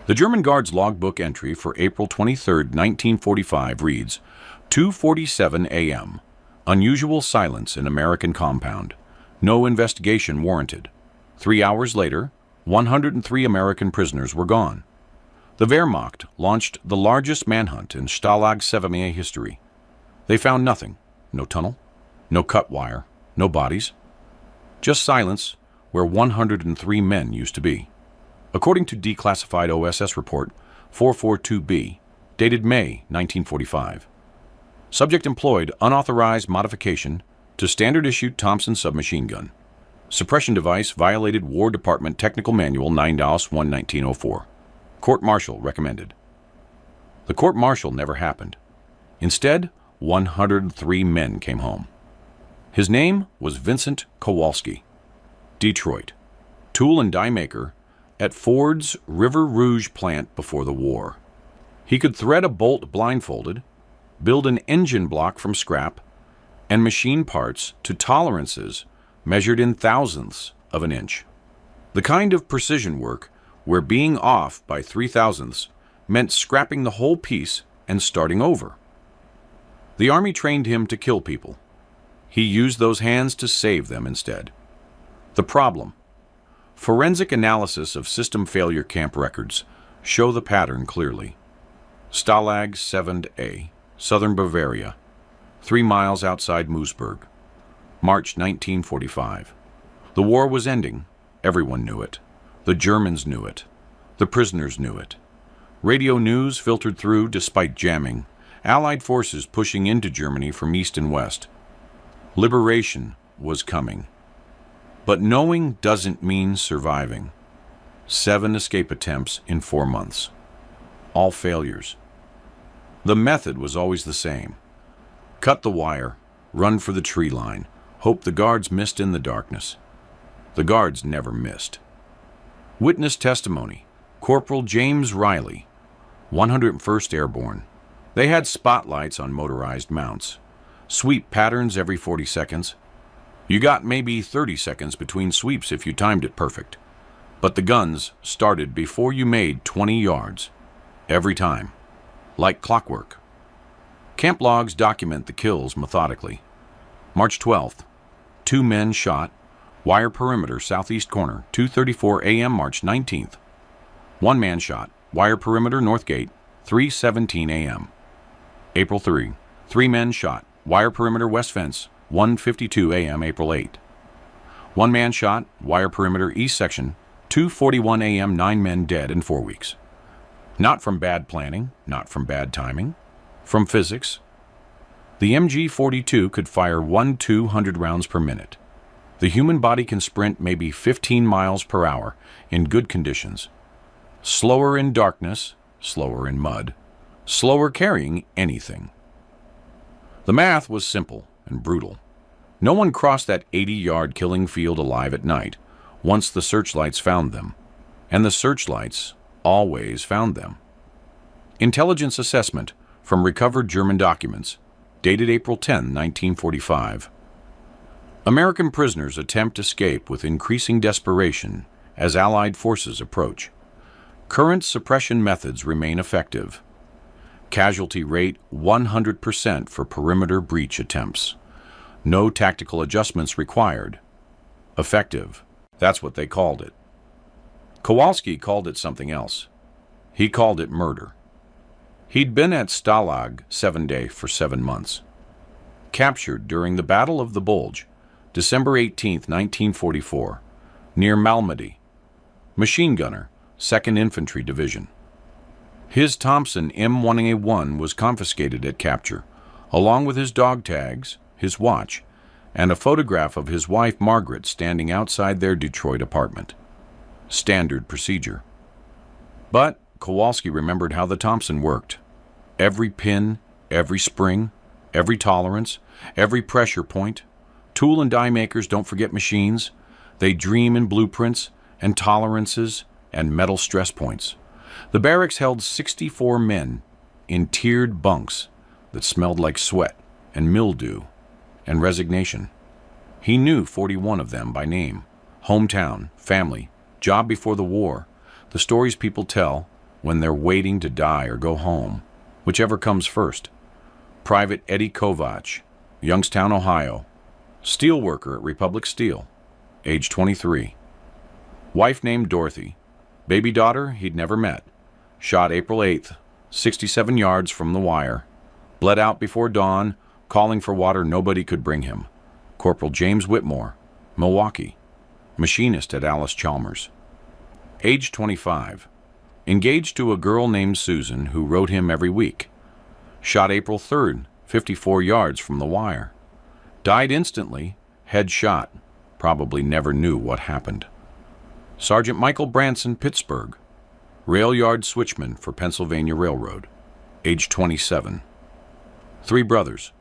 The German Guard's logbook entry for April 23, 1945 reads, 2:47 a.m. Unusual silence in American compound. No investigation warranted. 3 hours later, 103 American prisoners were gone. The Wehrmacht launched the largest manhunt in Stalag 7A history. They found nothing. No tunnel, no cut wire, no bodies. Just silence where 103 men used to be. According to declassified OSS report 442B, dated May 1945. Subject employed unauthorized modification to standard-issued Thompson submachine gun. Suppression device violated War Department Technical Manual 9-1-1904. Court-martial recommended. The court-martial never happened. Instead, 103 men came home. His name was Vincent Kowalski. Detroit. Tool and die maker at Ford's River Rouge plant before the war. He could thread a bolt blindfolded, build an engine block from scrap, and machine parts to tolerances measured in thousandths of an inch. The kind of precision work where being off by 3/1000ths meant scrapping the whole piece and starting over. The Army trained him to kill people. He used those hands to save them instead. The problem: forensic analysis of system failure camp records show the pattern clearly. Stalag 7A, southern Bavaria, 3 miles outside Moosburg. March 1945. The war was ending. Everyone knew it. The Germans knew it. The prisoners knew it. Radio news filtered through despite jamming. Allied forces pushing into Germany from east and west. Liberation was coming. But knowing doesn't mean surviving. 7 escape attempts in 4 months. All failures. The method was always the same. Cut the wire, run for the tree line, hope the guards missed in the darkness. The guards never missed. Witness testimony: Corporal James Riley, 101st Airborne. They had spotlights on motorized mounts. Sweep patterns every 40 seconds. You got maybe 30 seconds between sweeps if you timed it perfect. But the guns started before you made 20 yards. Every time. Like clockwork. Camp logs document the kills methodically. March 12th. 2 men shot. Wire perimeter southeast corner, 2:34 a.m. March 19th. 1 man shot. Wire perimeter north gate, 3:17 a.m. April 3. 3 men shot. Wire perimeter west fence, 1:52 a.m. April 8. 1 man shot. Wire perimeter east section, 2:41 a.m. 9 men dead in 4 weeks. Not from bad planning, not from bad timing, from physics. The MG-42 could fire 200 rounds per minute. The human body can sprint maybe 15 miles per hour in good conditions. Slower in darkness, slower in mud, slower carrying anything. The math was simple and brutal. No one crossed that 80-yard killing field alive at night once the searchlights found them, and the searchlights always found them. Intelligence assessment from recovered German documents, dated April 10, 1945. American prisoners attempt escape with increasing desperation as Allied forces approach. Current suppression methods remain effective. Casualty rate 100% for perimeter breach attempts. No tactical adjustments required. Effective. That's what they called it. Kowalski called it something else. He called it murder. He'd been at Stalag 7A for 7 months. Captured during the Battle of the Bulge, December 18, 1944, near Malmedy. Machine gunner, 2nd Infantry Division. His Thompson M1A1 was confiscated at capture, along with his dog tags, his watch, and a photograph of his wife Margaret standing outside their Detroit apartment. Standard procedure. But Kowalski remembered how the Thompson worked. Every pin, every spring, every tolerance, every pressure point. Tool and die makers don't forget machines. They dream in blueprints and tolerances and metal stress points. The barracks held 64 men in tiered bunks that smelled like sweat and mildew and resignation. He knew 41 of them by name. Hometown, family, job before the war, the stories people tell, when they're waiting to die or go home, whichever comes first. Private Eddie Kovach, Youngstown, Ohio, steel worker at Republic Steel, age 23. Wife named Dorothy. Baby daughter he'd never met. Shot April 8th, 67 yards from the wire. Bled out before dawn, calling for water nobody could bring him. Corporal James Whitmore, Milwaukee, machinist at Alice Chalmers. Age 25. Engaged to a girl named Susan who wrote him every week. Shot April 3rd, 54 yards from the wire. Died instantly, head shot. Probably never knew what happened. Sergeant Michael Branson, Pittsburgh, rail yard switchman for Pennsylvania Railroad, age 27. 3 brothers,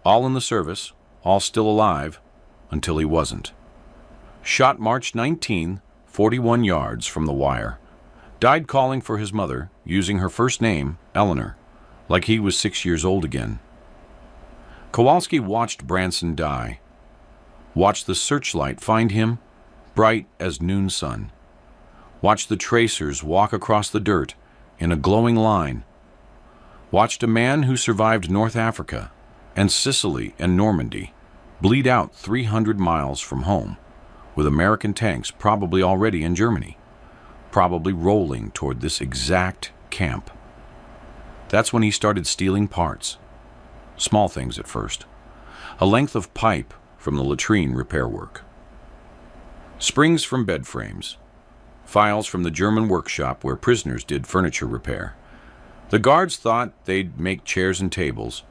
all in the service, all still alive, until he wasn't. Shot March 19, 41 yards from the wire. Died calling for his mother, using her first name, Eleanor, like he was 6 years old again. Kowalski watched Branson die. Watched the searchlight find him, bright as noon sun. Watched the tracers walk across the dirt in a glowing line. Watched a man who survived North Africa and Sicily and Normandy bleed out 300 miles from home, with American tanks probably already in Germany, probably rolling toward this exact camp. That's when he started stealing parts. Small things at first. A length of pipe from the latrine repair work. Springs from bed frames. Files from the German workshop where prisoners did furniture repair. The guards thought they'd make chairs and tables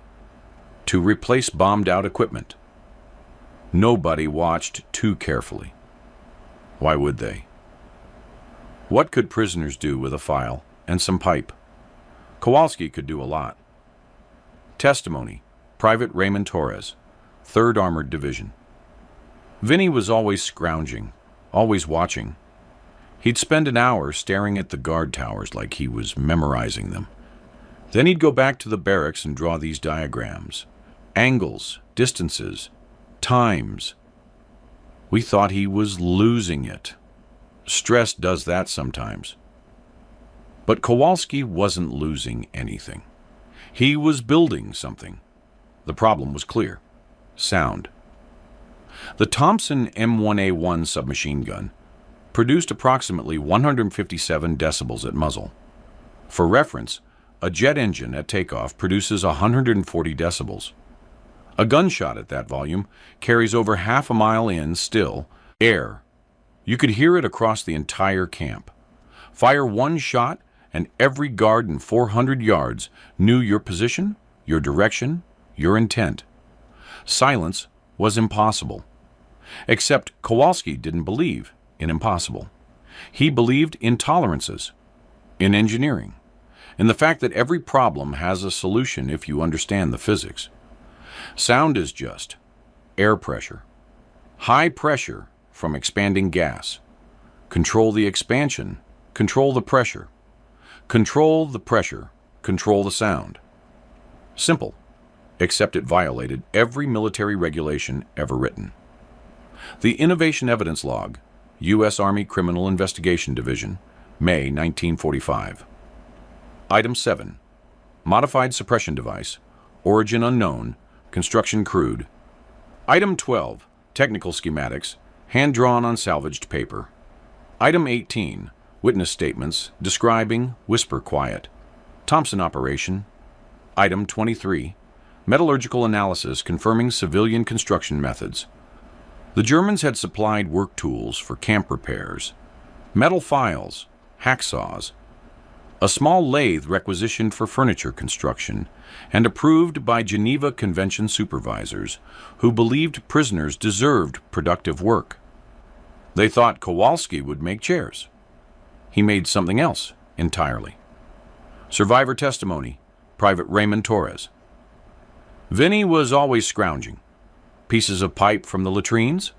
to replace bombed-out equipment. Nobody watched too carefully. Why would they? What could prisoners do with a file and some pipe? Kowalski could do a lot. Testimony, Private Raymond Torres, 3rd Armored Division. Vinny was always scrounging, always watching. He'd spend an hour staring at the guard towers like he was memorizing them. Then he'd go back to the barracks and draw these diagrams. Angles, distances, times. We thought he was losing it. Stress does that sometimes. But Kowalski wasn't losing anything. He was building something. The problem was clear. Sound. The Thompson M1A1 submachine gun produced approximately 157 decibels at muzzle. For reference, a jet engine at takeoff produces 140 decibels. A gunshot at that volume carries over half a mile in still air. You could hear it across the entire camp. Fire one shot and every guard in 400 yards knew your position, your direction, your intent. Silence was impossible. Except Kowalski didn't believe in impossible. He believed in tolerances, in engineering, in the fact that every problem has a solution if you understand the physics. Sound is just air pressure. High pressure from expanding gas. Control the expansion, control the pressure. Control the pressure, control the sound. Simple, except it violated every military regulation ever written. The Innovation Evidence Log, U.S. Army Criminal Investigation Division, May 1945. Item 7. Modified suppression device, origin unknown, construction crude. Item 12. Technical schematics, hand-drawn on salvaged paper. Item 18. Witness statements describing whisper quiet. Thompson operation. Item 23. Metallurgical analysis confirming civilian construction methods. The Germans had supplied work tools for camp repairs, metal files, hacksaws, a small lathe requisitioned for furniture construction, and approved by Geneva Convention supervisors who believed prisoners deserved productive work. They thought Kowalski would make chairs. He made something else entirely. Survivor testimony, Private Raymond Torres. Vinny was always scrounging. Pieces of pipe from the latrines,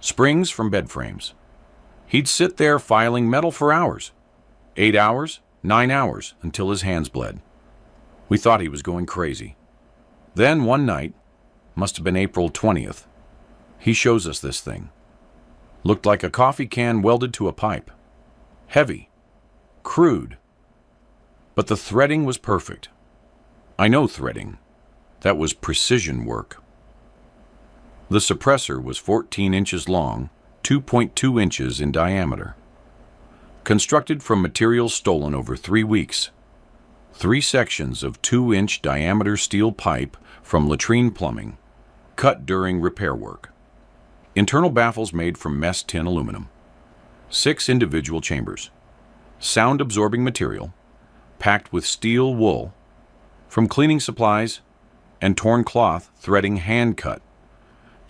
springs from bed frames. He'd sit there filing metal for hours. 8 hours, 9 hours, until his hands bled. We thought he was going crazy. Then one night, must have been April 20th, he shows us this thing. Looked like a coffee can welded to a pipe. Heavy, crude, But the threading was perfect. I know threading. That was precision work. The suppressor was 14 inches long, 2.2 inches in diameter. Constructed from materials stolen over 3 weeks. 3 sections of 2-inch diameter steel pipe from latrine plumbing, cut during repair work. Internal baffles made from mess tin aluminum. 6 individual chambers. Sound-absorbing material, packed with steel wool, from cleaning supplies and torn cloth threading hand-cut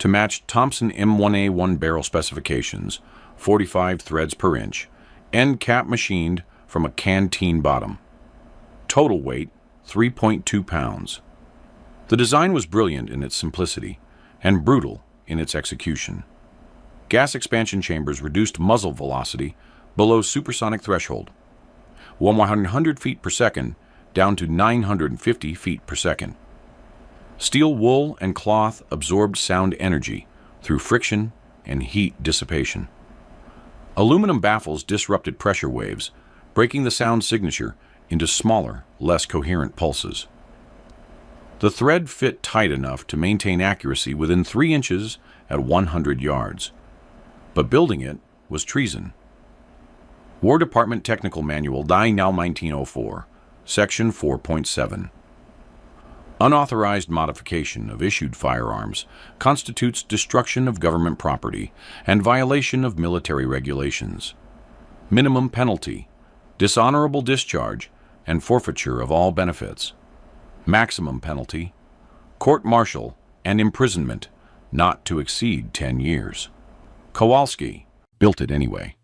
to match Thompson M1A1 barrel specifications, 45 threads per inch, end cap machined from a canteen bottom. Total weight, 3.2 pounds. The design was brilliant in its simplicity and brutal in its execution. Gas expansion chambers reduced muzzle velocity below supersonic threshold, 100 feet per second down to 950 feet per second. Steel wool and cloth absorbed sound energy through friction and heat dissipation. Aluminum baffles disrupted pressure waves, breaking the sound signature into smaller, less coherent pulses. The thread fit tight enough to maintain accuracy within 3 inches at 100 yards. But building it was treason. War Department Technical Manual Die Now 1904, Section 4.7. Unauthorized modification of issued firearms constitutes destruction of government property and violation of military regulations. Minimum penalty, dishonorable discharge, and forfeiture of all benefits. Maximum penalty, court-martial and imprisonment not to exceed 10 years. Kowalski built it anyway,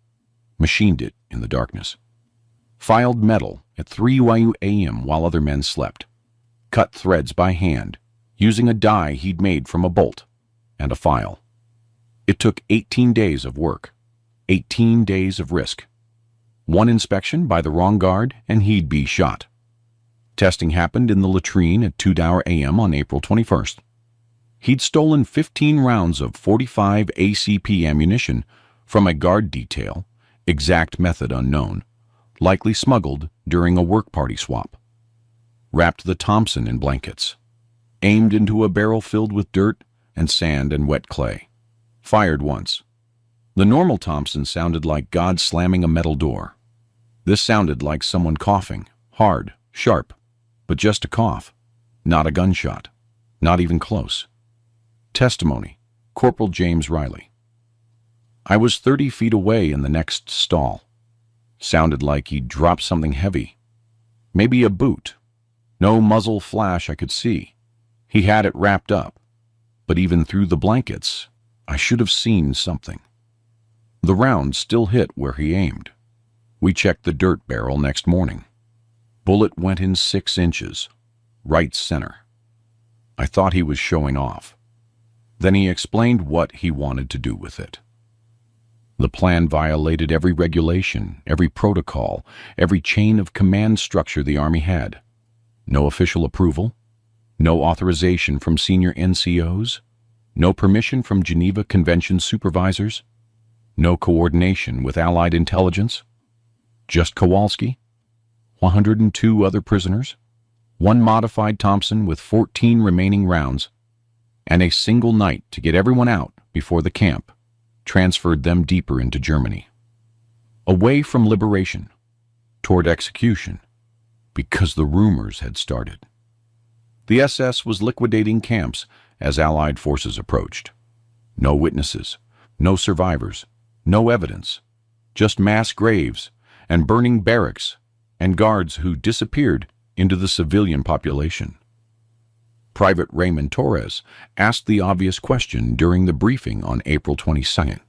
machined it in the darkness. Filed metal at 3 a.m. while other men slept. Cut threads by hand, using a die he'd made from a bolt and a file. It took 18 days of work, 18 days of risk. One inspection by the wrong guard and he'd be shot. Testing happened in the latrine at 2 a.m. on April 21st. He'd stolen 15 rounds of 45 ACP ammunition from a guard detail, exact method unknown, likely smuggled during a work party swap. Wrapped the Thompson in blankets, aimed into a barrel filled with dirt and sand and wet clay. Fired once. The normal Thompson sounded like God slamming a metal door. This sounded like someone coughing, hard, sharp, but just a cough, not a gunshot, not even close. Testimony, Corporal James Riley. I was 30 feet away in the next stall. Sounded like he'd dropped something heavy. Maybe a boot. No muzzle flash I could see. He had it wrapped up. But even through the blankets, I should have seen something. The round still hit where he aimed. We checked the dirt barrel next morning. Bullet went in 6 inches, right center. I thought he was showing off. Then he explained what he wanted to do with it. The plan violated every regulation, every protocol, every chain of command structure the Army had. No official approval, no authorization from senior NCOs, no permission from Geneva Convention supervisors, no coordination with Allied intelligence. Just Kowalski, 102 other prisoners, 1 modified Thompson with 14 remaining rounds, and a single night to get everyone out before the camp transferred them deeper into Germany. Away from liberation, toward execution, because the rumors had started. The SS was liquidating camps as Allied forces approached. No witnesses, no survivors, no evidence, just mass graves and burning barracks and guards who disappeared into the civilian population. Private Raymond Torres asked the obvious question during the briefing on April 22nd.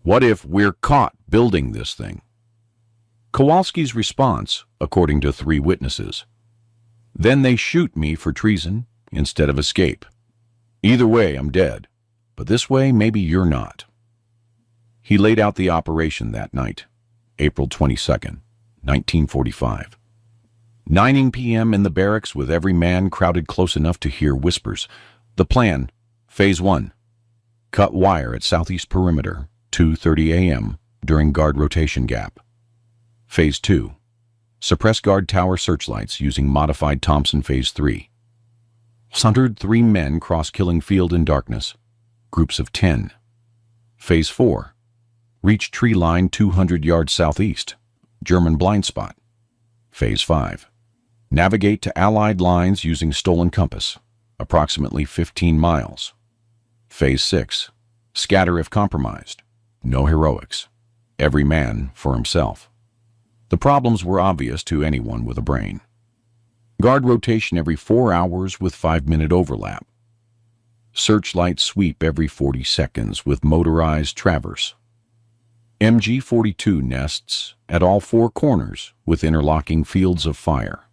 What if we're caught building this thing? Kowalski's response, according to 3 witnesses, then they shoot me for treason instead of escape. Either way, I'm dead, but this way maybe you're not. He laid out the operation that night, April 22nd, 1945. 9 p.m. in the barracks with every man crowded close enough to hear whispers. The plan, Phase 1. Cut wire at southeast perimeter, 2:30 a.m. during guard rotation gap. Phase 2. Suppress guard tower searchlights using modified Thompson Phase 3. Sundered 3 men cross killing field in darkness. Groups of 10. Phase 4. Reach tree line 200 yards southeast. German blind spot. Phase 5. Navigate to Allied lines using stolen compass. Approximately 15 miles. Phase 6. Scatter if compromised. No heroics. Every man for himself. The problems were obvious to anyone with a brain. Guard rotation every 4 hours with 5-minute overlap. Searchlight sweep every 40 seconds with motorized traverse. MG-42 nests at all 4 corners with interlocking fields of fire.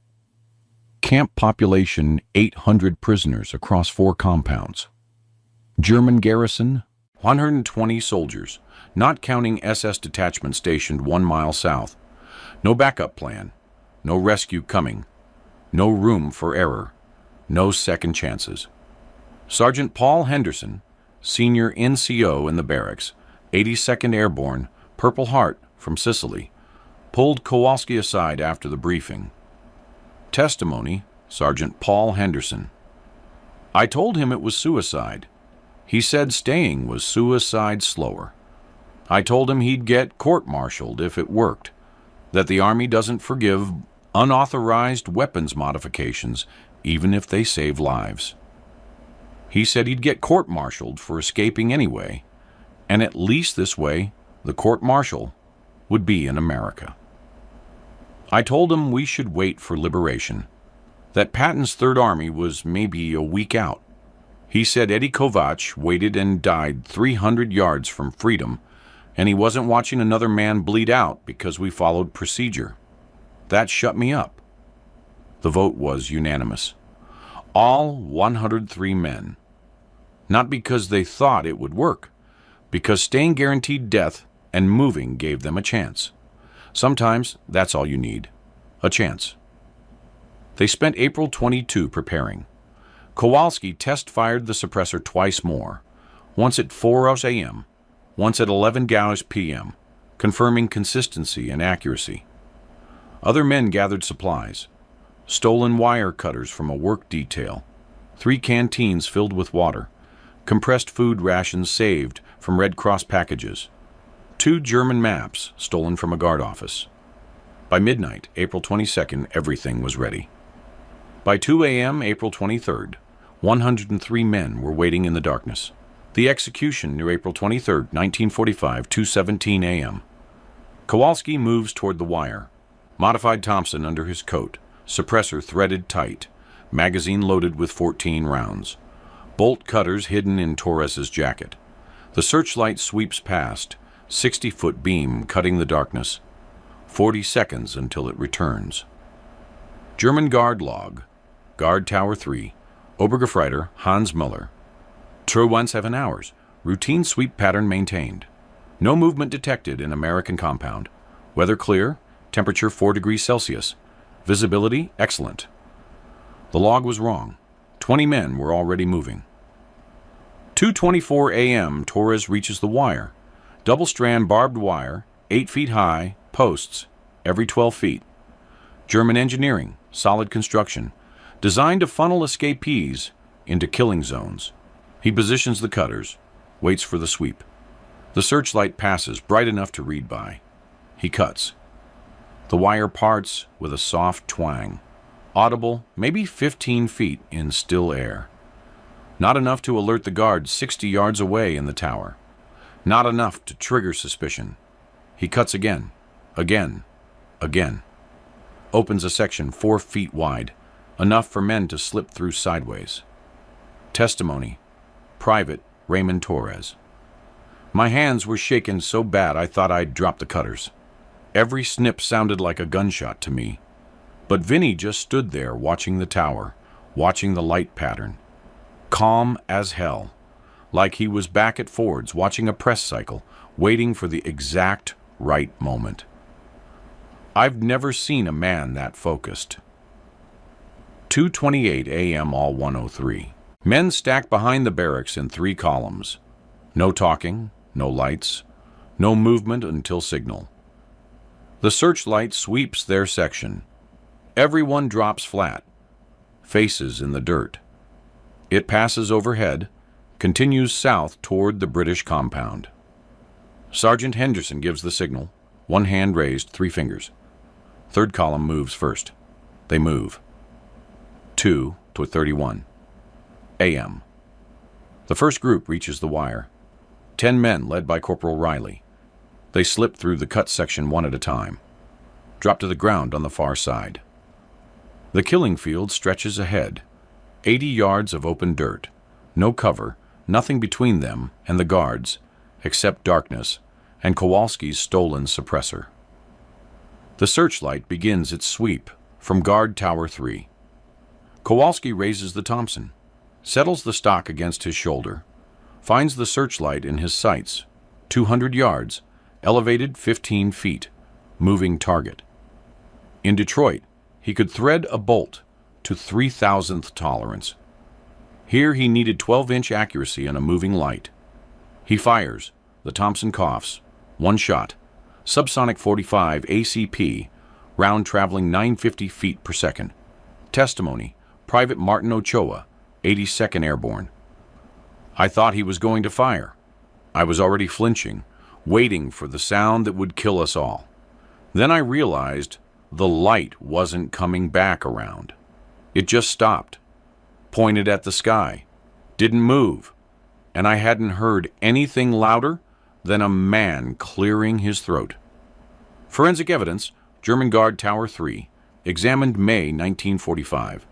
Camp population 800 prisoners across 4 compounds. German garrison 120 soldiers, not counting SS detachment stationed 1 mile south. No backup plan, no rescue coming, no room for error, no second chances. Sergeant Paul Henderson, senior NCO in the barracks, 82nd Airborne, Purple Heart from Sicily, pulled Kowalski aside after the briefing. Testimony, Sergeant Paul Henderson. I told him it was suicide. He said staying was suicide slower. I told him he'd get court-martialed if it worked, that the Army doesn't forgive unauthorized weapons modifications even if they save lives. He said he'd get court-martialed for escaping anyway, and at least this way the court-martial would be in America. I told him we should wait for liberation, that Patton's Third Army was maybe a week out. He said Eddie Kovac waited and died 300 yards from freedom, and he wasn't watching another man bleed out because we followed procedure. That shut me up. The vote was unanimous. All 103 men. Not because they thought it would work, because staying guaranteed death and moving gave them a chance. Sometimes that's all you need, a chance. They spent April 22 preparing. Kowalski test-fired the suppressor twice more, once at 4 a.m., once at 11 p.m., confirming consistency and accuracy. Other men gathered supplies. Stolen wire cutters from a work detail, 3 canteens filled with water, compressed food rations saved from Red Cross packages, 2 German maps stolen from a guard office. By midnight, April 22nd, everything was ready. By 2 a.m., April 23rd, 103 men were waiting in the darkness. The execution near April 23rd, 1945, 2:17 a.m. Kowalski moves toward the wire. Modified Thompson under his coat, suppressor threaded tight, magazine loaded with 14 rounds. Bolt cutters hidden in Torres's jacket. The searchlight sweeps past, 60-foot beam cutting the darkness. 40 seconds until it returns. German guard log, Guard Tower 3, Obergefreiter Hans Müller. True 7 hours, routine sweep pattern maintained. No movement detected in American compound. Weather clear, temperature 4 degrees Celsius. Visibility excellent. The log was wrong. 20 men were already moving. 2:24 a.m. Torres reaches the wire. Double strand barbed wire, 8 feet high, posts, every 12 feet. German engineering, solid construction, designed to funnel escapees into killing zones. He positions the cutters, waits for the sweep. The searchlight passes, bright enough to read by. He cuts. The wire parts with a soft twang, audible maybe 15 feet in still air. Not enough to alert the guards 60 yards away in the tower. Not enough to trigger suspicion. He cuts again, again, again. Opens a section 4 feet wide, enough for men to slip through sideways. Testimony, Private Raymond Torres. My hands were shaken so bad I thought I'd drop the cutters. Every snip sounded like a gunshot to me. But Vinny just stood there watching the tower, watching the light pattern. Calm as hell, like he was back at Ford's watching a press cycle, waiting for the exact right moment. I've never seen a man that focused. 2:28 a.m. all 103. Men stacked behind the barracks in 3 columns. No talking, no lights, no movement until signal. The searchlight sweeps their section. Everyone drops flat, faces in the dirt. It passes overhead, continues south toward the British compound. Sergeant Henderson gives the signal, one hand raised, 3 fingers. Third column moves first. They move. 2:31 a.m. The first group reaches the wire. 10 men led by Corporal Riley. They slip through the cut section one at a time. Drop to the ground on the far side. The killing field stretches ahead. 80 yards of open dirt. No cover, nothing between them and the guards, except darkness and Kowalski's stolen suppressor. The searchlight begins its sweep from guard tower 3. Kowalski raises the Thompson, settles the stock against his shoulder, finds the searchlight in his sights, 200 yards, elevated 15 feet, moving target. In Detroit, he could thread a bolt to 3,000th tolerance. Here he needed 12-inch accuracy and a moving light. He fires. The Thompson coughs. One shot. Subsonic 45 ACP, round traveling 950 feet per second. Testimony, Private Martin Ochoa, 82nd Airborne. I thought he was going to fire. I was already flinching, waiting for the sound that would kill us all. Then I realized the light wasn't coming back around. It just stopped, pointed at the sky, didn't move, and I hadn't heard anything louder than a man clearing his throat. Forensic evidence, German Guard Tower 3, examined May 1945.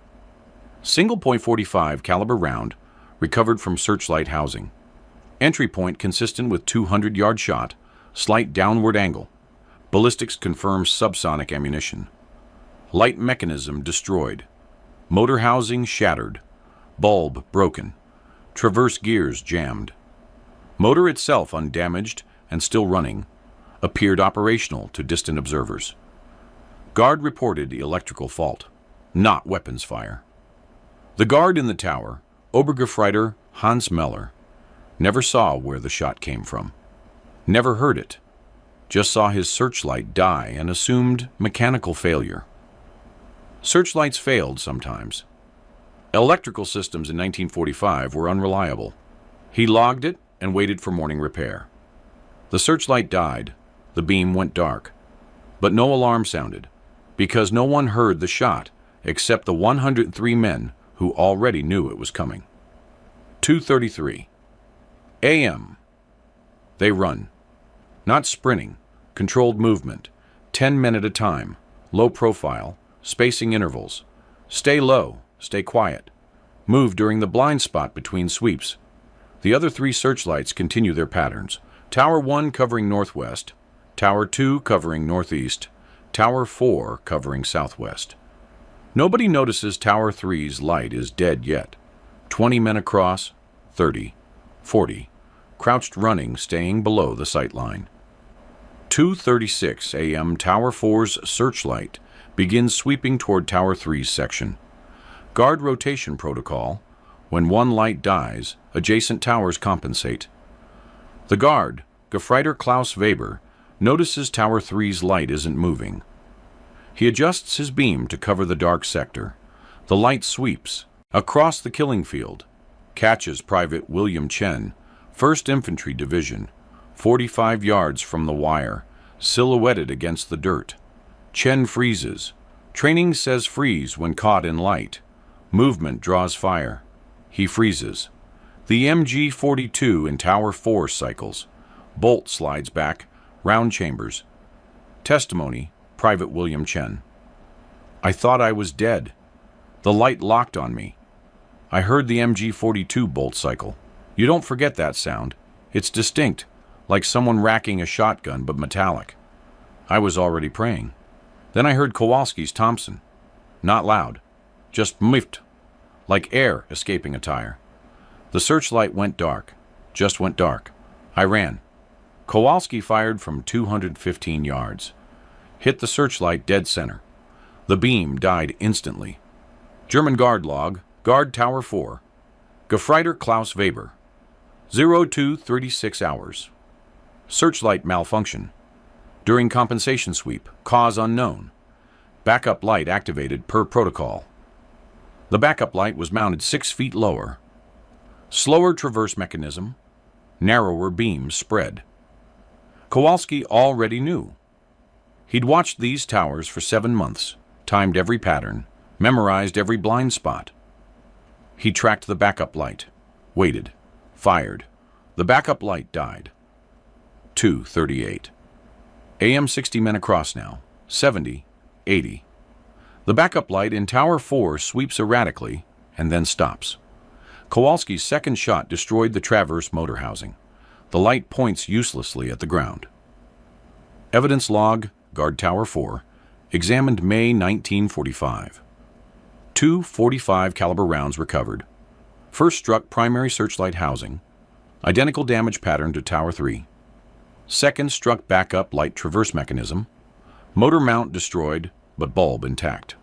Single .45 caliber round recovered from searchlight housing. Entry point consistent with 200-yard shot, slight downward angle. Ballistics confirms subsonic ammunition. Light mechanism destroyed. Motor housing shattered. Bulb broken. Traverse gears jammed. Motor itself undamaged and still running. Appeared operational to distant observers. Guard reported electrical fault, not weapons fire. The guard in the tower, Obergefreiter Hans Meller, never saw where the shot came from. Never heard it. Just saw his searchlight die and assumed mechanical failure. Searchlights failed sometimes. Electrical systems in 1945 were unreliable. He logged it and waited for morning repair. The searchlight died. The beam went dark. But no alarm sounded, because no one heard the shot except the 103 men who already knew it was coming. 2:33 a.m. They run. Not sprinting, controlled movement, 10 men at a time, low profile, spacing intervals. Stay low, stay quiet. Move during the blind spot between sweeps. The other 3 searchlights continue their patterns. Tower 1 covering northwest, Tower 2 covering northeast, Tower 4 covering southwest. Nobody notices Tower 3's light is dead yet. 20 men across, 30, 40, crouched running, staying below the sight line. 2:36 a.m. Tower 4's searchlight begins sweeping toward Tower 3's section. Guard rotation protocol. When one light dies, adjacent towers compensate. The guard, Gefreiter Klaus Weber, notices Tower 3's light isn't moving. He adjusts his beam to cover the dark sector. The light sweeps across the killing field, catches Private William Chen, 1st Infantry Division, 45 yards from the wire, silhouetted against the dirt. Chen freezes. Training says freeze when caught in light. Movement draws fire. He freezes. The MG-42 in Tower 4 cycles. Bolt slides back, round chambers. Testimony, Private William Chen. I thought I was dead. The light locked on me. I heard the MG-42 bolt cycle. You don't forget that sound. It's distinct, like someone racking a shotgun but metallic. I was already praying. Then I heard Kowalski's Thompson. Not loud, just miffed, like air escaping a tire. The searchlight went dark, just went dark. I ran. Kowalski fired from 215 yards. Hit the searchlight dead center. The beam died instantly. German Guard log, Guard Tower 4. Gefreiter Klaus Weber. 02:36 hours. Searchlight malfunction. During compensation sweep, cause unknown. Backup light activated per protocol. The backup light was mounted 6 feet lower. Slower traverse mechanism, narrower beam spread. Kowalski already knew. He'd watched these towers for 7 months, timed every pattern, memorized every blind spot. He tracked the backup light, waited, fired. The backup light died. 2:38. AM 60 men across now, 70, 80. The backup light in Tower 4 sweeps erratically and then stops. Kowalski's second shot destroyed the traverse motor housing. The light points uselessly at the ground. Evidence log, Guard Tower 4, examined May 1945. 2 .45 caliber rounds recovered. First struck primary searchlight housing. Identical damage pattern to Tower 3. Second struck backup light traverse mechanism. Motor mount destroyed, but bulb intact.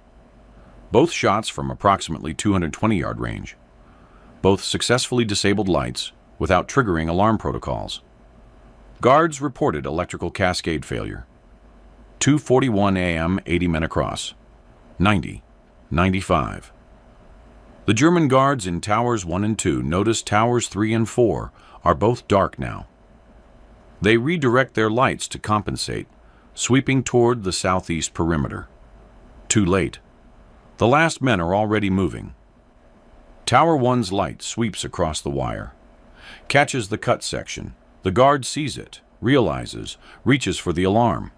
Both shots from approximately 220-yard range. Both successfully disabled lights without triggering alarm protocols. Guards reported electrical cascade failure. 2:41 a.m., 80 men across. 90, 95. The German guards in Towers 1 and 2 noticed Towers 3 and 4 are both dark now. They redirect their lights to compensate, sweeping toward the southeast perimeter. Too late. The last men are already moving. Tower 1's light sweeps across the wire. Catches the cut section. The guard sees it, realizes, reaches for the alarm.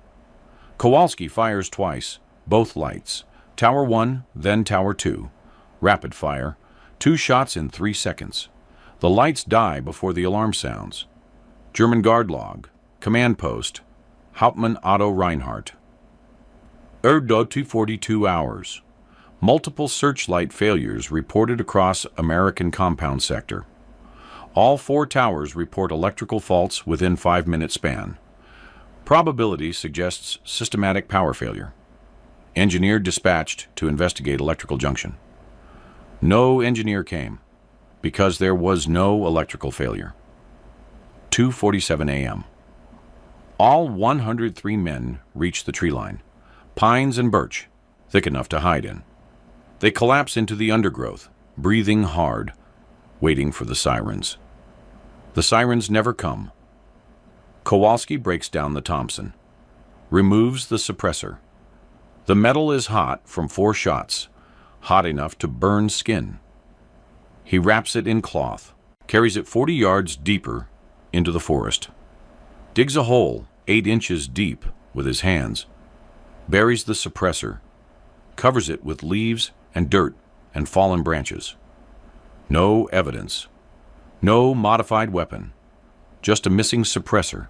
Kowalski fires twice, both lights. Tower 1, then Tower 2. Rapid fire. 2 shots in 3 seconds. The lights die before the alarm sounds. German guard log. Command post. Hauptmann Otto Reinhardt. 242 hours. Multiple searchlight failures reported across American compound sector. All 4 towers report electrical faults within 5-minute span. Probability suggests systematic power failure. Engineer dispatched to investigate electrical junction. No engineer came, because there was no electrical failure. 2:47 a.m. All 103 men reach the tree line. Pines and birch, thick enough to hide in. They collapse into the undergrowth, breathing hard, waiting for the sirens. The sirens never come. Kowalski breaks down the Thompson, removes the suppressor. The metal is hot from 4 shots, hot enough to burn skin. He wraps it in cloth, carries it 40 yards deeper into the forest, digs a hole 8 inches deep with his hands, buries the suppressor, covers it with leaves and dirt and fallen branches. No evidence, no modified weapon, just a missing suppressor,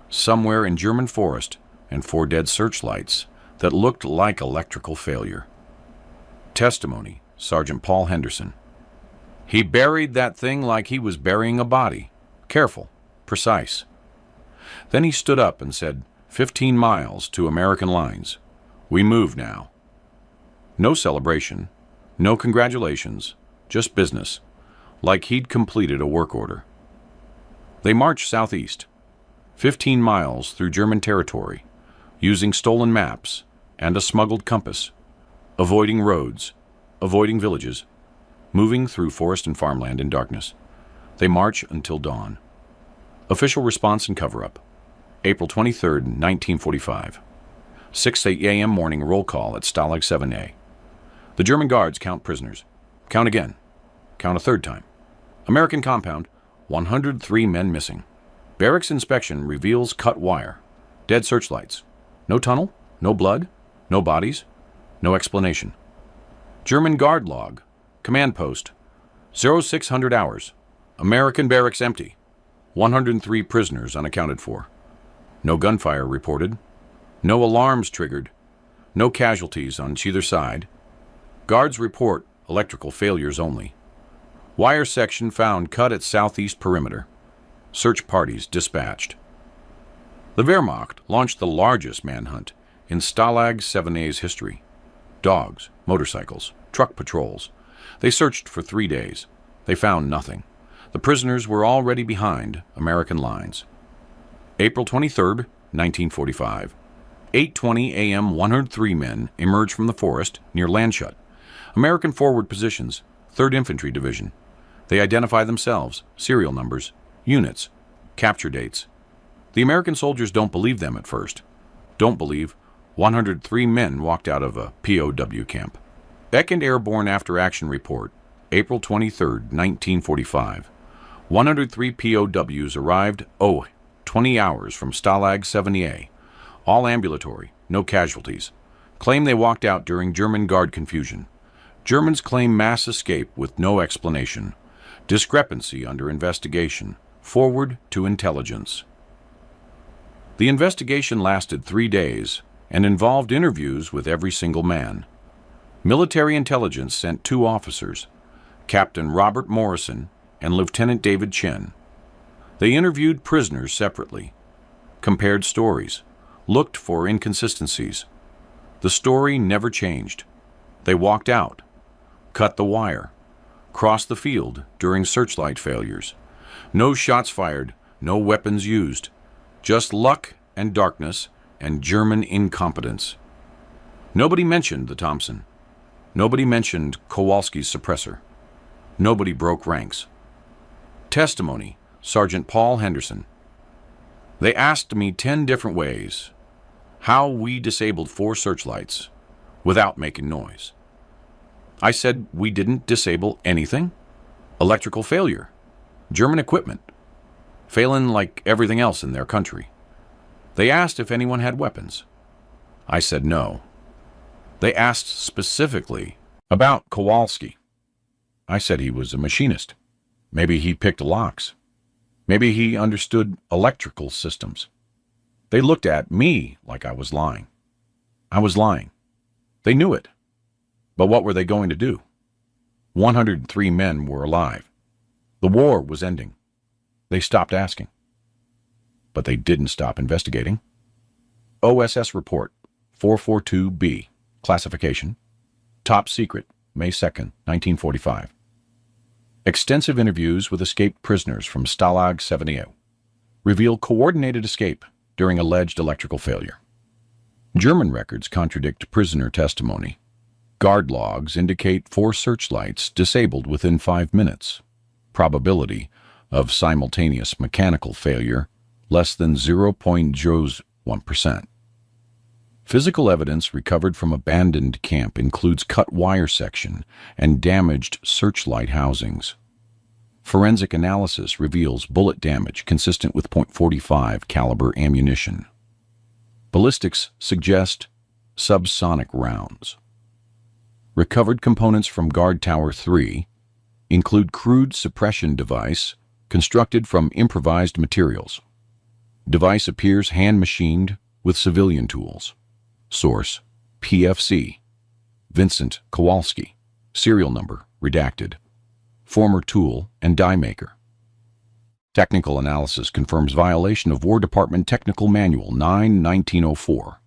somewhere in German forest, and 4 dead searchlights that looked like electrical failure. Testimony, Sergeant Paul Henderson. He buried that thing like he was burying a body. Careful, precise. Then he stood up and said, 15 miles to American lines. We move now. No celebration, no congratulations, just business, like he'd completed a work order. They marched southeast, 15 miles through German territory, using stolen maps and a smuggled compass, avoiding roads, avoiding villages, moving through forest and farmland in darkness. They march until dawn. Official response and cover-up. April 23, 1945. 6 a.m. morning roll call at Stalag 7A. The German guards count prisoners. Count again. Count a third time. American compound, 103 men missing. Barracks inspection reveals cut wire. Dead searchlights. No tunnel, no blood, no bodies, no explanation. German guard log. Command post. 0600 hours. American barracks empty. 103 prisoners unaccounted for. No gunfire reported. No alarms triggered. No casualties on either side. Guards report electrical failures only. Wire section found cut at southeast perimeter. Search parties dispatched. The Wehrmacht launched the largest manhunt in Stalag 7A's history. Dogs, motorcycles, truck patrols. They searched for 3 days. They found nothing. The prisoners were already behind American lines. April 23rd, 1945. 8:20 a.m. 103 men emerged from the forest near Landshut. American forward positions, 3rd Infantry Division. They identify themselves, serial numbers, units, capture dates. The American soldiers don't believe them at first. Don't believe 103 men walked out of a POW camp. 2nd Airborne After Action Report, April 23, 1945. 103 POWs arrived, 20 hours from Stalag 70A. All ambulatory, no casualties. Claim they walked out during German guard confusion. Germans claim mass escape with no explanation. Discrepancy under investigation. Forward to intelligence. The investigation lasted 3 days and involved interviews with every single man. Military intelligence sent 2 officers, Captain Robert Morrison and Lieutenant David Chin. They interviewed prisoners separately, compared stories, looked for inconsistencies. The story never changed. They walked out, cut the wire, crossed the field during searchlight failures. No shots fired, no weapons used, just luck and darkness and German incompetence. Nobody mentioned the Thompson. Nobody mentioned Kowalski's suppressor. Nobody broke ranks. Testimony, Sergeant Paul Henderson. They asked me 10 different ways how we disabled 4 searchlights without making noise. I said we didn't disable anything. Electrical failure. German equipment. Failing like everything else in their country. They asked if anyone had weapons. I said no. They asked specifically about Kowalski. I said he was a machinist. Maybe he picked locks. Maybe he understood electrical systems. They looked at me like I was lying. I was lying. They knew it. But what were they going to do? 103 men were alive. The war was ending. They stopped asking. But they didn't stop investigating. OSS Report 442B. Classification. Top Secret, May 2nd, 1945. Extensive interviews with escaped prisoners from Stalag 70 reveal coordinated escape during alleged electrical failure. German records contradict prisoner testimony. Guard logs indicate 4 searchlights disabled within 5 minutes. Probability of simultaneous mechanical failure less than 0.01%. Physical evidence recovered from abandoned camp includes cut wire section and damaged searchlight housings. Forensic analysis reveals bullet damage consistent with .45 caliber ammunition. Ballistics suggest subsonic rounds. Recovered components from Guard Tower 3 include crude suppression device constructed from improvised materials. Device appears hand-machined with civilian tools. Source, PFC, Vincent Kowalski, serial number, redacted, former tool and die maker. Technical analysis confirms violation of War Department Technical Manual 9/1904.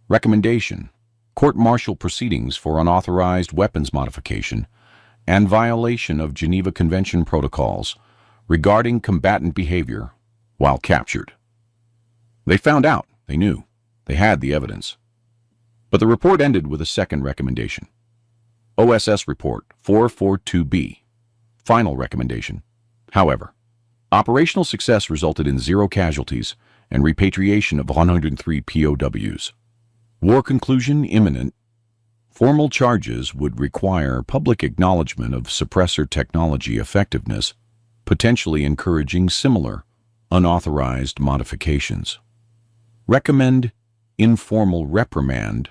Recommendation, court-martial proceedings for unauthorized weapons modification and violation of Geneva Convention protocols regarding combatant behavior while captured. They found out, they knew. They had the evidence. But the report ended with a second recommendation. OSS Report 442B. Final recommendation. However, operational success resulted in 0 casualties and repatriation of 103 POWs. War conclusion imminent. Formal charges would require public acknowledgement of suppressor technology effectiveness, potentially encouraging similar unauthorized modifications. Recommend informal reprimand,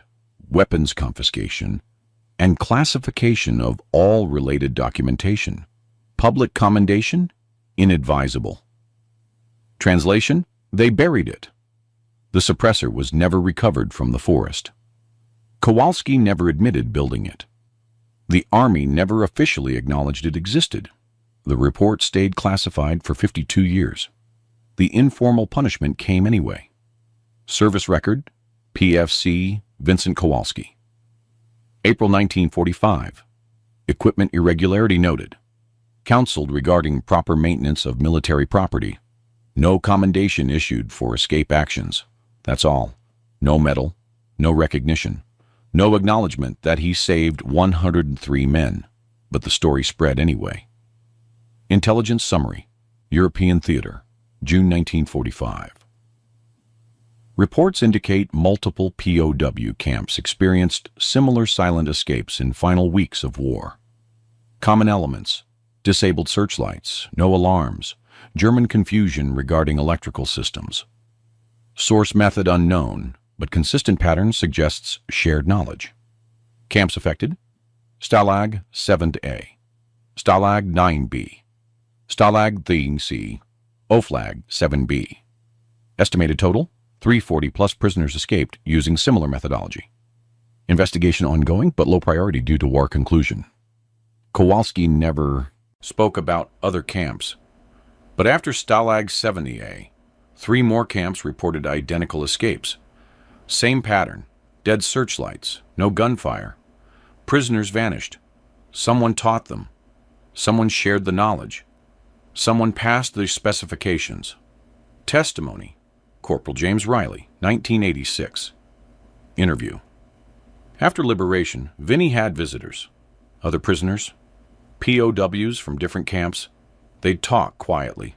weapons confiscation, and classification of all related documentation. Public commendation? Inadvisable. Translation? They buried it. The suppressor was never recovered from the forest. Kowalski never admitted building it. The Army never officially acknowledged it existed. The report stayed classified for 52 years. The informal punishment came anyway. Service record, PFC, Vincent Kowalski. April 1945. Equipment irregularity noted. Counseled regarding proper maintenance of military property. No commendation issued for escape actions. That's all. No medal, no recognition, no acknowledgement that he saved 103 men. But the story spread anyway. Intelligence Summary, European Theater, June 1945. Reports indicate multiple POW camps experienced similar silent escapes in final weeks of war. Common elements: disabled searchlights, no alarms, German confusion regarding electrical systems. Source method unknown, but consistent pattern suggests shared knowledge. Camps affected: Stalag 7A, Stalag 9B, Stalag 3C, Oflag 7B. Estimated total: 340 plus prisoners escaped using similar methodology. Investigation ongoing, but low priority due to war conclusion. Kowalski never spoke about other camps, but after Stalag 70A, 3 more camps reported identical escapes. Same pattern: dead searchlights, no gunfire. Prisoners vanished. Someone taught them. Someone shared the knowledge. Someone passed the specifications. Testimony: Corporal James Riley, 1986. Interview: After liberation, Vinny had visitors. Other prisoners, POWs from different camps. They'd talk quietly.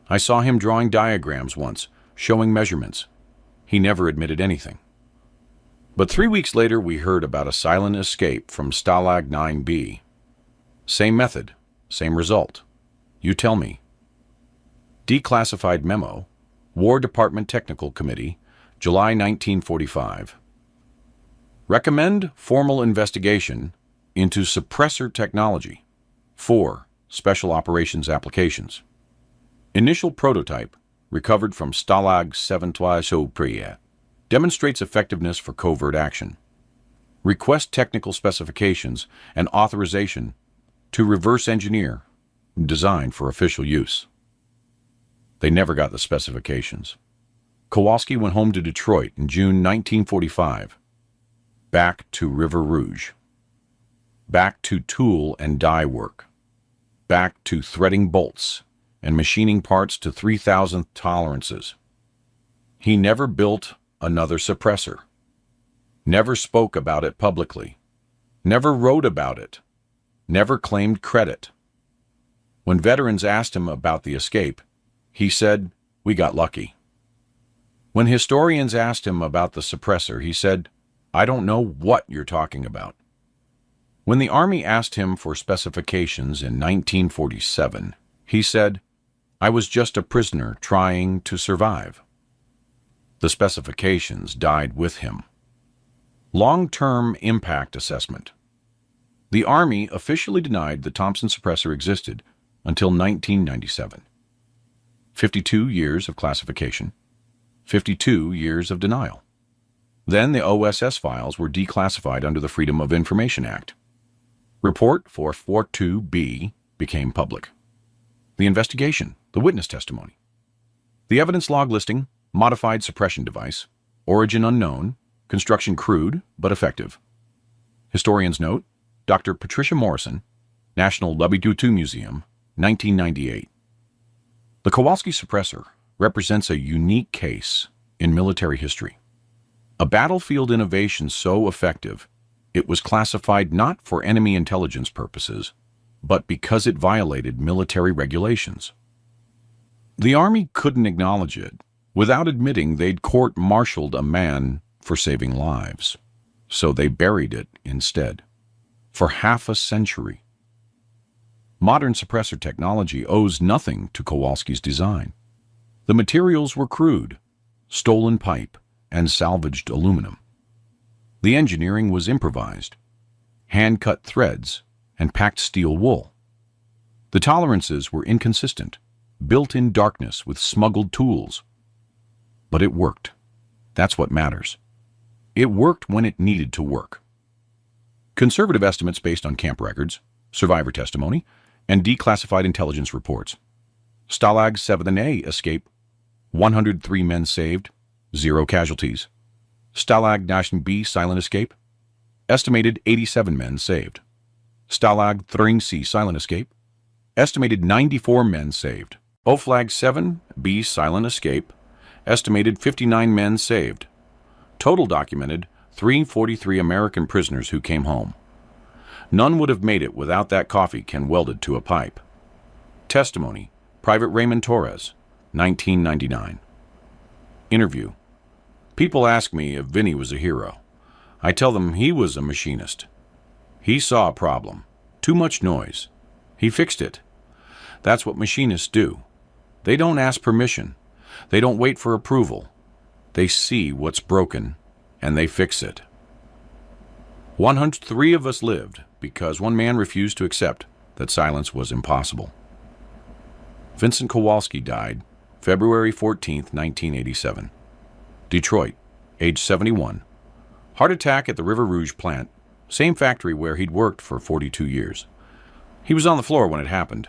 I saw him drawing diagrams once, showing measurements. He never admitted anything. But 3 weeks later, we heard about a silent escape from Stalag 9B. Same method, same result. You tell me. Declassified memo, War Department Technical Committee, July 1945. Recommend formal investigation into suppressor technology. 4. Special operations applications. Initial prototype, recovered from Stalag 7A, demonstrates effectiveness for covert action. Request technical specifications and authorization to reverse engineer, design for official use. They never got the specifications. Kowalski went home to Detroit in June 1945. Back to River Rouge. Back to tool and die work. Back to threading bolts and machining parts to 3,000th tolerances. He never built another suppressor. Never spoke about it publicly. Never wrote about it. Never claimed credit. When veterans asked him about the escape, he said, "We got lucky." When historians asked him about the suppressor, he said, "I don't know what you're talking about." When the Army asked him for specifications in 1947, he said, "I was just a prisoner trying to survive." The specifications died with him. Long-term impact assessment. The Army officially denied the Thompson suppressor existed until 1997. 52 years of classification, 52 years of denial. Then the OSS files were declassified under the Freedom of Information Act. Report 442B became public. The investigation, the witness testimony. The evidence log listing: modified suppression device, origin unknown, construction crude but effective. Historian's note: Dr. Patricia Morrison, National Labidutu Museum, 1998. The Kowalski suppressor represents a unique case in military history. A battlefield innovation so effective, it was classified not for enemy intelligence purposes, but because it violated military regulations. The Army couldn't acknowledge it without admitting they'd court-martialed a man for saving lives, so they buried it instead. For half a century. Modern suppressor technology owes nothing to Kowalski's design. The materials were crude, stolen pipe, and salvaged aluminum. The engineering was improvised, hand-cut threads, and packed steel wool. The tolerances were inconsistent, built in darkness with smuggled tools. But it worked. That's what matters. It worked when it needed to work. Conservative estimates based on camp records, survivor testimony, and declassified intelligence reports. Stalag 7A escape: 103 men saved, 0 casualties. Stalag 9B silent escape: estimated 87 men saved. Stalag 3C silent escape: estimated 94 men saved, O-Flag 7B silent escape, estimated 59 men saved. Total documented 343 American prisoners who came home. None would have made it without that coffee can welded to a pipe. Testimony, Private Raymond Torres, 1999. Interview. People ask me if Vinny was a hero. I tell them he was a machinist. He saw a problem. Too much noise. He fixed it. That's what machinists do. They don't ask permission. They don't wait for approval. They see what's broken, and they fix it. 103 of us lived because one man refused to accept that silence was impossible. Vincent Kowalski died February 14, 1987. Detroit, age 71. Heart attack at the River Rouge plant, same factory where he'd worked for 42 years. He was on the floor when it happened,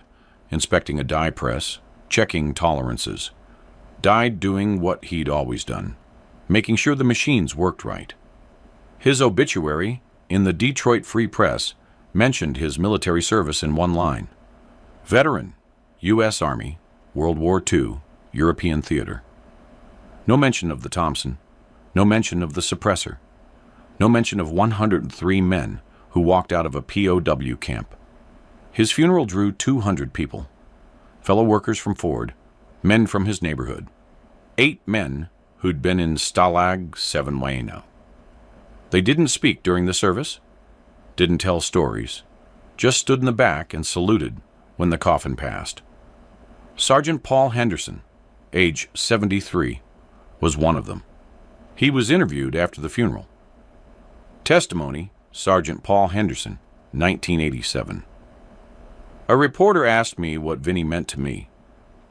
inspecting a die press, checking tolerances. Died doing what he'd always done, making sure the machines worked right. His obituary in the Detroit Free Press mentioned his military service in one line. Veteran, U.S. Army, World War II, European theater. No mention of the Thompson, no mention of the suppressor, no mention of 103 men who walked out of a POW camp. His funeral drew 200 people, fellow workers from Ford, men from his neighborhood, 8 men who'd been in Stalag 7 Wayno. They didn't speak during the service, didn't tell stories, just stood in the back and saluted when the coffin passed. Sergeant Paul Henderson, age 73, was one of them. He was interviewed after the funeral. Testimony, Sergeant Paul Henderson, 1987. A reporter asked me what Vinny meant to me.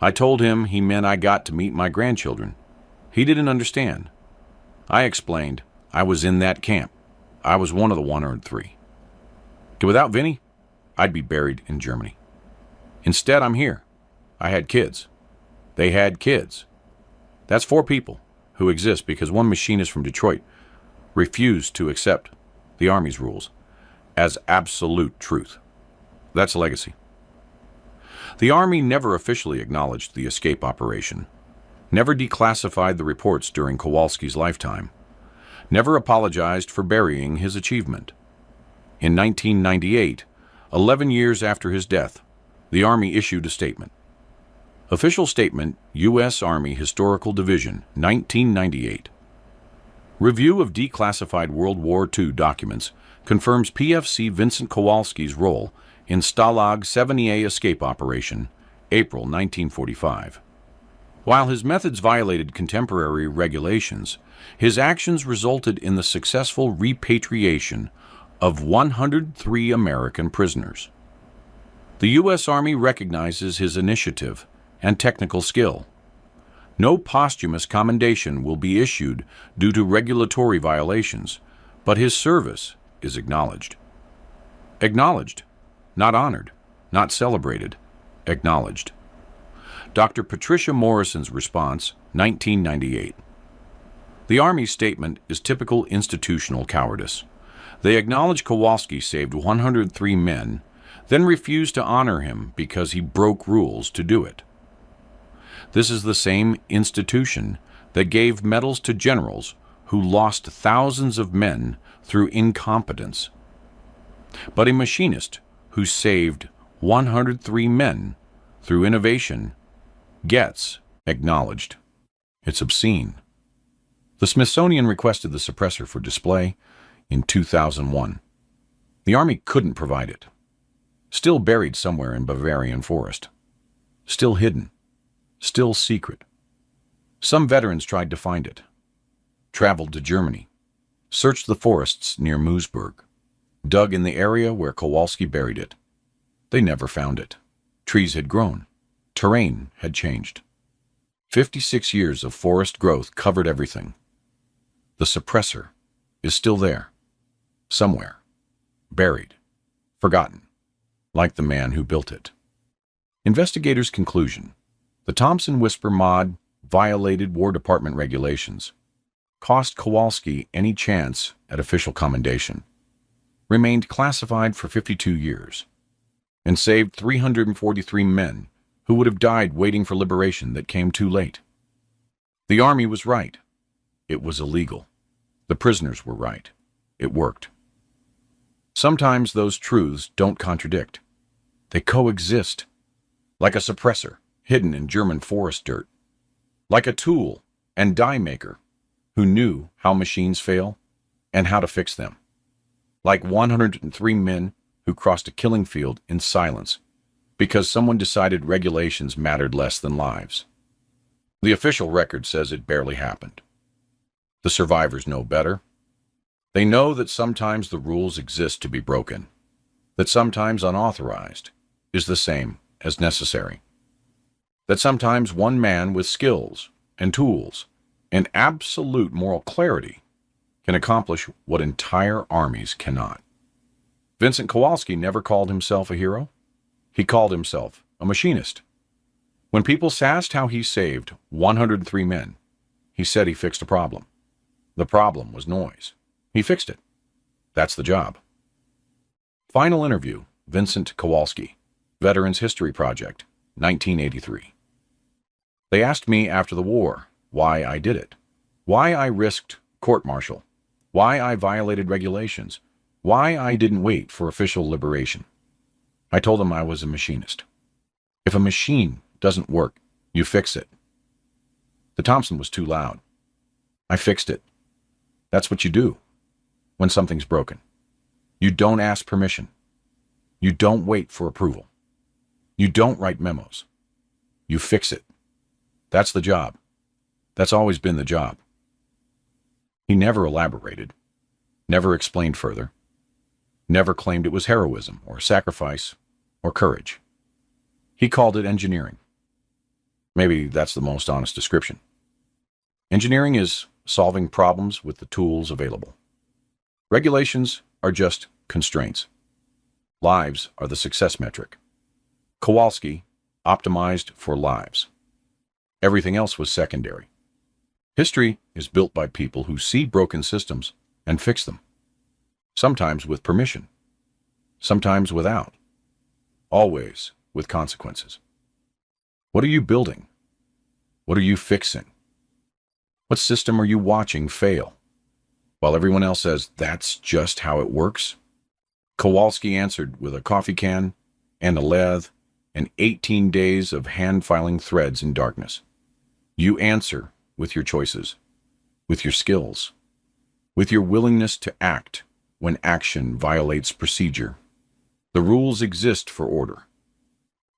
I told him he meant I got to meet my grandchildren. He didn't understand. I explained I was in that camp. I was one of the 103. Without Vinny, I'd be buried in Germany. Instead, I'm here. I had kids. They had kids. That's 4 people who exist because one machinist from Detroit refused to accept the Army's rules as absolute truth. That's a legacy. The Army never officially acknowledged the escape operation, never declassified the reports during Kowalski's lifetime, never apologized for burying his achievement. In 1998, 11 years after his death, the Army issued a statement. Official Statement, U.S. Army Historical Division, 1998. Review of declassified World War II documents confirms PFC Vincent Kowalski's role in Stalag 7A escape operation, April 1945. While his methods violated contemporary regulations, his actions resulted in the successful repatriation of 103 American prisoners. The U.S. Army recognizes his initiative and technical skill. No posthumous commendation will be issued due to regulatory violations, but his service is acknowledged. Acknowledged, not honored, not celebrated, acknowledged. Dr. Patricia Morrison's response, 1998. The Army's statement is typical institutional cowardice. They acknowledge Kowalski saved 103 men, then refused to honor him because he broke rules to do it. This is the same institution that gave medals to generals who lost thousands of men through incompetence. But a machinist who saved 103 men through innovation gets acknowledged. It's obscene. The Smithsonian requested the suppressor for display in 2001. The Army couldn't provide it. Still buried somewhere in Bavarian forest. Still hidden. Still secret. Some veterans tried to find it. Traveled to Germany. Searched the forests near Moosburg. Dug in the area where Kowalski buried it. They never found it. Trees had grown. Terrain had changed. 56 years of forest growth covered everything. The suppressor is still there. Somewhere. Buried. Forgotten. Like the man who built it. Investigators' conclusion. The Thompson Whisper mod violated War Department regulations. Cost Kowalski any chance at official commendation. Remained classified for 52 years. And saved 343 men who who would have died waiting for liberation that came too late. The army was right. It was illegal. The prisoners were right. It worked. Sometimes those truths don't contradict. They coexist, like a suppressor hidden in German forest dirt, like a tool and die maker who knew how machines fail and how to fix them, like 103 men who crossed a killing field in silence because someone decided regulations mattered less than lives. The official record says it barely happened. The survivors know better. They know that sometimes the rules exist to be broken, that sometimes unauthorized is the same as necessary, that sometimes one man with skills and tools and absolute moral clarity can accomplish what entire armies cannot. Vincent Kowalski never called himself a hero. He called himself a machinist. When people asked how he saved 103 men, he said he fixed a problem. The problem was noise. He fixed it. That's the job. Final interview, Vincent Kowalski, Veterans History Project, 1983. They asked me after the war why I did it, why I risked court-martial, why I violated regulations, why I didn't wait for official liberation. I told them I was a machinist. If a machine doesn't work, you fix it. The Thompson was too loud. I fixed it. That's what you do when something's broken. You don't ask permission. You don't wait for approval. You don't write memos. You fix it. That's the job. That's always been the job. He never elaborated, never explained further, never claimed it was heroism or sacrifice or courage. He called it engineering. Maybe that's the most honest description. Engineering is solving problems with the tools available. Regulations are just constraints. Lives are the success metric. Kowalski optimized for lives. Everything else was secondary. History is built by people who see broken systems and fix them. Sometimes with permission. Sometimes without. Always with consequences. What are you building? What are you fixing? What system are you watching fail? While everyone else says that's just how it works, Kowalski answered with a coffee can and a lathe and 18 days of hand-filing threads in darkness. You answer with your choices, with your skills, with your willingness to act when action violates procedure. The rules exist for order,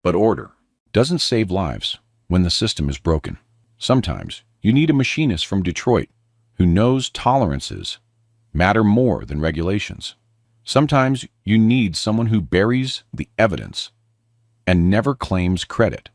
but order doesn't save lives when the system is broken. Sometimes you need a machinist from Detroit who knows tolerances matter more than regulations. Sometimes you need someone who buries the evidence and never claims credit.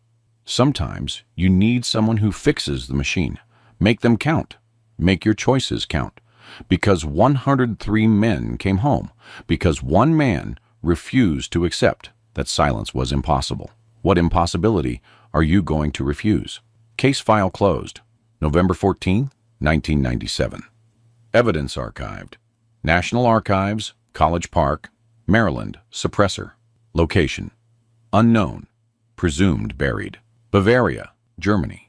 Sometimes you need someone who fixes the machine. Make them count. Make your choices count. Because 103 men came home. Because one man refused to accept that silence was impossible. What impossibility are you going to refuse? Case file closed. November 14, 1997. Evidence archived. National Archives, College Park, Maryland, suppressor. Location: unknown, presumed buried. Bavaria, Germany.